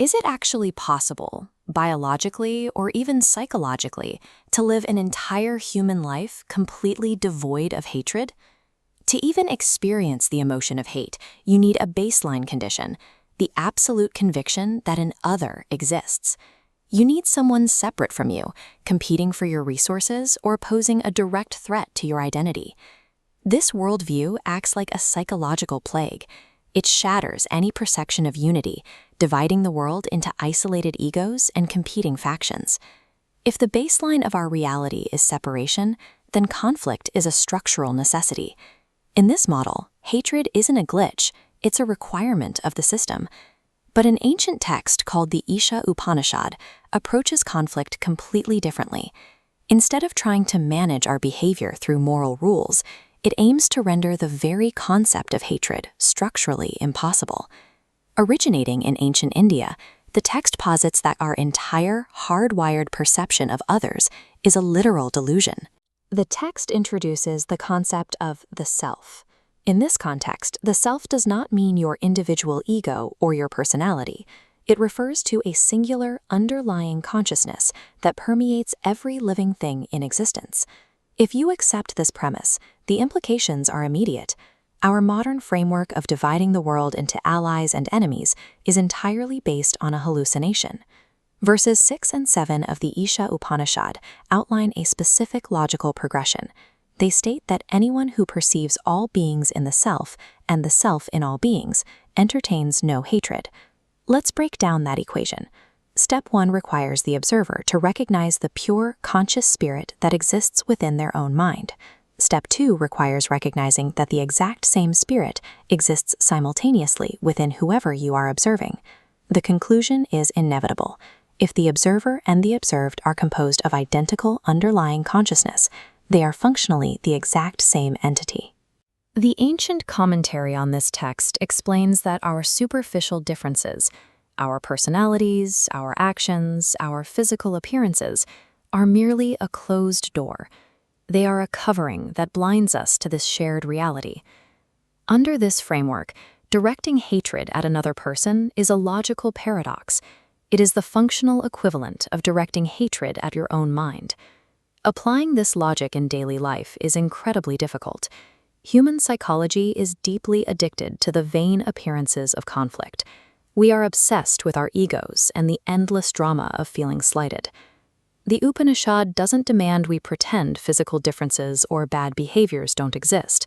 Is it actually possible, biologically or even psychologically, to live an entire human life completely devoid of hatred? To even experience the emotion of hate, you need a baseline condition, the absolute conviction that an other exists. You need someone separate from you, competing for your resources or posing a direct threat to your identity. This worldview acts like a psychological plague. It shatters any perception of unity, dividing the world into isolated egos and competing factions. If the baseline of our reality is separation, then conflict is a structural necessity. In this model, hatred isn't a glitch, it's a requirement of the system. But an ancient text called the Isha Upanishad approaches conflict completely differently. Instead of trying to manage our behavior through moral rules, it aims to render the very concept of hatred structurally impossible. Originating in ancient India, the text posits that our entire hardwired perception of others is a literal delusion. The text introduces the concept of the self. In this context, the self does not mean your individual ego or your personality. It refers to a singular underlying consciousness that permeates every living thing in existence. If you accept this premise, the implications are immediate. Our modern framework of dividing the world into allies and enemies is entirely based on a hallucination. Verses 6 and 7 of the Isha Upanishad outline a specific logical progression. They state that anyone who perceives all beings in the self and the self in all beings entertains no hatred. Let's break down that equation. Step 1 requires the observer to recognize the pure, conscious spirit that exists within their own mind. Step 2 requires recognizing that the exact same spirit exists simultaneously within whoever you are observing. The conclusion is inevitable. If the observer and the observed are composed of identical underlying consciousness, they are functionally the exact same entity. The ancient commentary on this text explains that our superficial differences, our personalities, our actions, our physical appearances, are merely a closed door. They are a covering that blinds us to this shared reality. Under this framework, directing hatred at another person is a logical paradox. It is the functional equivalent of directing hatred at your own mind. Applying this logic in daily life is incredibly difficult. Human psychology is deeply addicted to the vain appearances of conflict. We are obsessed with our egos and the endless drama of feeling slighted. The Upanishad doesn't demand we pretend physical differences or bad behaviors don't exist.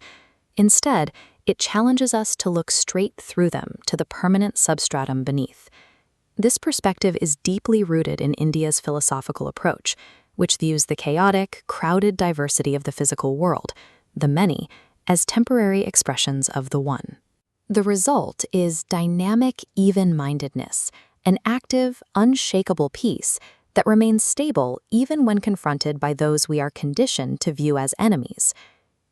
Instead, it challenges us to look straight through them to the permanent substratum beneath. This perspective is deeply rooted in India's philosophical approach, which views the chaotic, crowded diversity of the physical world, the many, as temporary expressions of the one. The result is dynamic even-mindedness, an active, unshakable peace that remains stable even when confronted by those we are conditioned to view as enemies.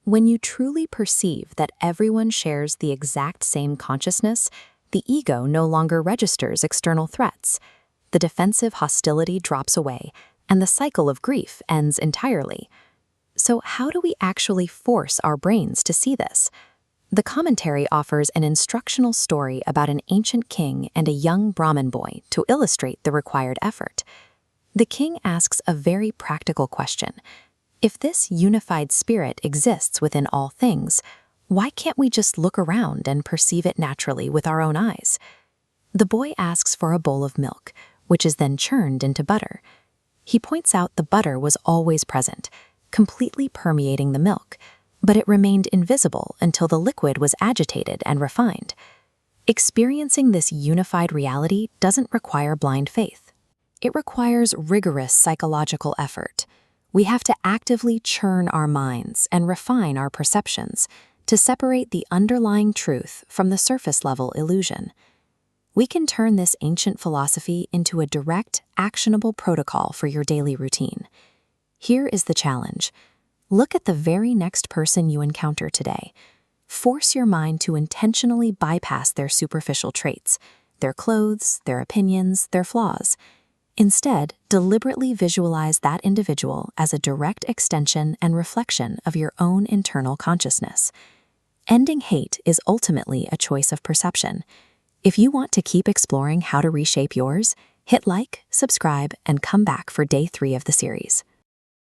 When you truly perceive that everyone shares the exact same consciousness, the ego no longer registers external threats. The defensive hostility drops away, and the cycle of grief ends entirely. So how do we actually force our brains to see this? The commentary offers an instructional story about an ancient king and a young Brahmin boy to illustrate the required effort. The king asks a very practical question. If this unified spirit exists within all things, why can't we just look around and perceive it naturally with our own eyes? The boy asks for a bowl of milk, which is then churned into butter. He points out the butter was always present, completely permeating the milk, but it remained invisible until the liquid was agitated and refined. Experiencing this unified reality doesn't require blind faith. It requires rigorous psychological effort. We have to actively churn our minds and refine our perceptions to separate the underlying truth from the surface-level illusion. We can turn this ancient philosophy into a direct, actionable protocol for your daily routine. Here is the challenge. Look at the very next person you encounter today. Force your mind to intentionally bypass their superficial traits, their clothes, their opinions, their flaws. Instead, deliberately visualize that individual as a direct extension and reflection of your own internal consciousness. Ending hate is ultimately a choice of perception. If you want to keep exploring how to reshape yours, hit like, subscribe, and come back for day 3 of the series.